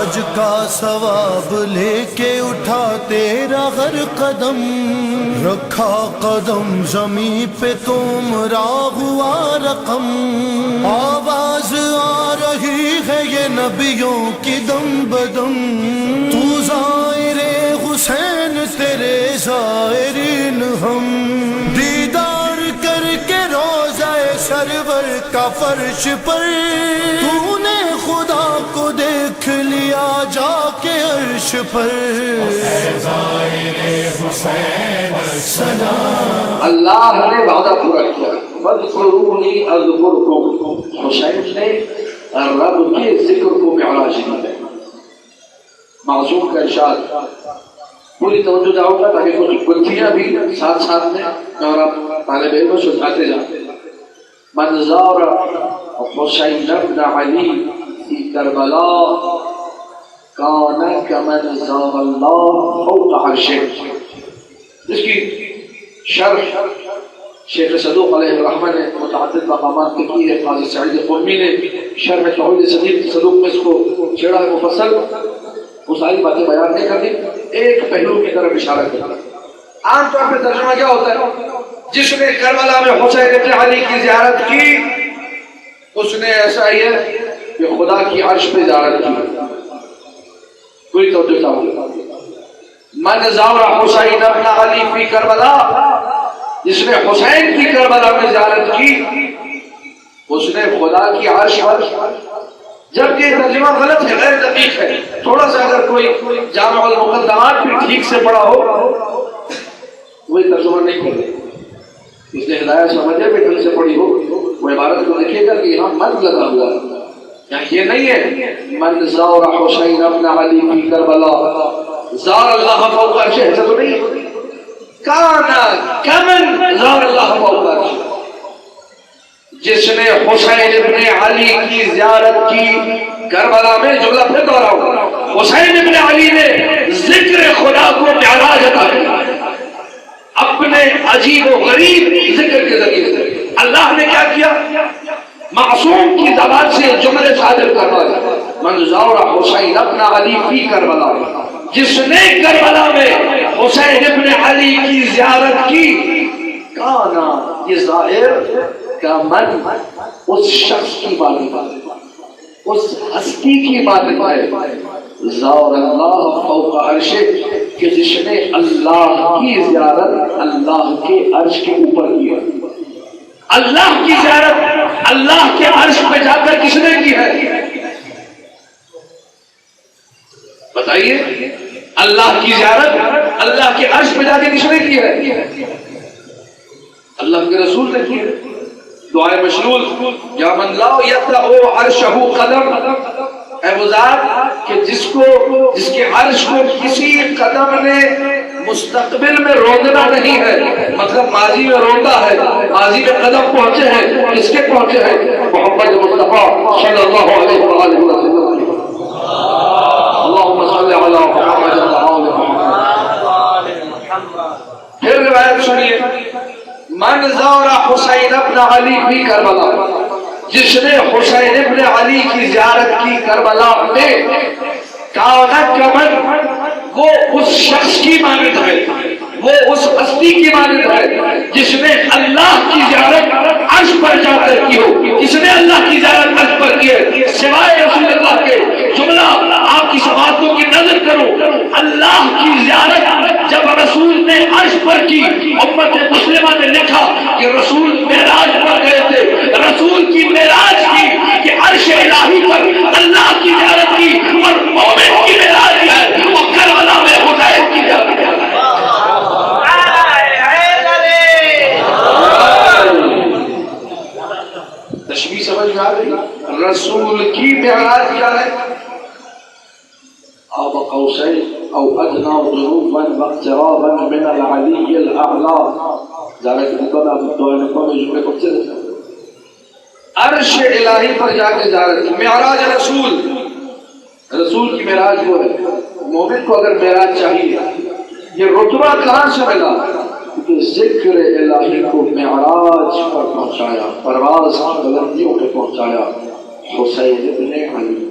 معراج کا ثواب لے کے اٹھا تیرا ہر قدم، رکھا قدم زمین پہ تمہارا ہوا رقم، آواز آ رہی ہے یہ نبیوں کی دم بدم، تو زائر حسین تیرے زائرین ہم، دیدار کر کے روضہ سرور کا فرش پر، تو نے خدا کو دیکھ لیا جا کے عرش پر، اللہ نے وعدہ پورا کیا، وَاذْكُرُونِي أَذْكُرْكُمْ، حسین نے رب کے ذکر کو معراج میں معصوم کا ارشاد، پوری توجہ جاؤ گا تاکہ کچھ گلتیاں بھی ساتھ ساتھ میں اور آپ طالب علم سلجھاتے جاتے۔ من زار حسین ابن علی فی کربلا کان کمن زار اللہ فوق عرشہ، جس کی شرح شیخ صدوق علیہ الرحمہ نے متعدد مقامات کے کی ہے، قاضی سعید قمی نے شرح توحید صدیق صدوق میں اس کو چھیڑا ہے مفصل، وہ ساری باتیں بیان نہیں کرتی، ایک پہلو کی طرف اشارہ کرتا ہے۔ عام طور پہ ترجمہ کیا ہوتا ہے؟ جس نے کربلا میں حسین ابن علی کی زیارت کی اس نے ایسا ہی ہے کہ خدا کی عرش پہ زیارت کی، کوئی توجہ چاہو۔ من زار حسین ابن علی فی کربلا، جس نے حسین کی کربلا میں زیارت کی اس نے خدا کی عرش پر، جبکہ ترجمہ غلط ہے، غیر دقیق ہے، تھوڑا سا اگر کوئی جامع المقدمات بھی ٹھیک سے پڑھا ہو وہی ترجمہ نہیں کرے، اس نے ہدایت سمجھے بھی ڈھنگ سے پڑھی ہو وہ عبارت کو دیکھے گا کہ یہاں من لگا ہوا ہے، یہ نہیں ہے من زار حسین ابن علی فی کربلا زار اللہ فوق عرشہ، ایسا تو نہیں ہے، کانا کمن زار اللہ فوق عرشہ، جس نے حسین ابن علی کی زیارت کی کربلا میں، جملہ پھر دوہراؤں، حسین ابن علی نے ذکر خدا کو معراج عطا کیا اپنے عجیب و غریب ذکر کے ذریعے سے۔ اللہ نے کیا کیا؟ معصوم کی زبان سے جملے صادر کروایا، من زار حسین ابن علی فی کربلا، جس نے کربلا میں حسین ابن علی کی زیارت کی، کانا یہ ظاہر کا من اس شخص کی مانند، اس ہستی کی مانند ہے، زار اللہ فوق عرشہ، کہ جس نے اللہ کی زیارت اللہ کے عرش کے اوپر کی، اللہ کی زیارت اللہ کے عرش پہ جا کر کس نے کی ہے؟ بتائیے، اللہ کی زیارت اللہ کے عرش پہ جا کے کس نے کی ہے؟ اللہ کے رسول نے کی ہے۔ دعائے مشلول، یا من لا یطأ عرشہ قدم، اے وہ ذات کہ جس کے عرش کو کسی قدم نے مستقبل میں روندنا نہیں ہے، مطلب ماضی میں روندا ہے، ماضی میں قدم پہنچے ہیں، کس کے پہنچے ہیں؟ محمد مصطفیٰ صلی اللہ علیہ وآلہ وسلم۔ اللہم صلی علی محمد وآل محمد۔ پھر روایت سنیے، من زار حسین ابن علی فی کربلا، جس نے حسین ابن علی کی زیارت کی کربلا میں، کانا کمن، وہ اس شخص کی مانند ہے، وہ اس ہستی کی مانند ہے جس نے اللہ کی زیارت عرش پر جا کر کی ہو۔ کس نے اللہ کی زیارت عرش پر کی ہے سوائے رسول اللہ کے؟ جملہ آپ کی باتوں کی نظر کرو، اللہ کی زیارت جب رسول نے عرش پر کی، امت مسلمہ نے لکھا کہ رسول معراج پر گئے تھے، رسول کی معراج کی کہ عرش الہی پر اللہ کی زیارت کی، اور مومن کی معراج ہے وہ کربلا میں حسین کی زیارت ہے۔ تشبیہ سمجھ میں آ گئی؟ رسول کی معراج کیا ہے؟ قاب قوسین او ادنی جنوبا واقترابا من العلی الاعلی، ذالک نقل آپ دعائے نقل میں جمعے کو چلے عرش الہی پر جا کے زیارت، معراج رسول کی معراج وہ ہے۔ مومن کو اگر معراج چاہیے، یہ رتبہ کہاں سے ملا؟ کہ ذکر الہی کو معراج پر پہنچایا، پرواز بلندیوں پہ پہنچایا حسین ابن علی۔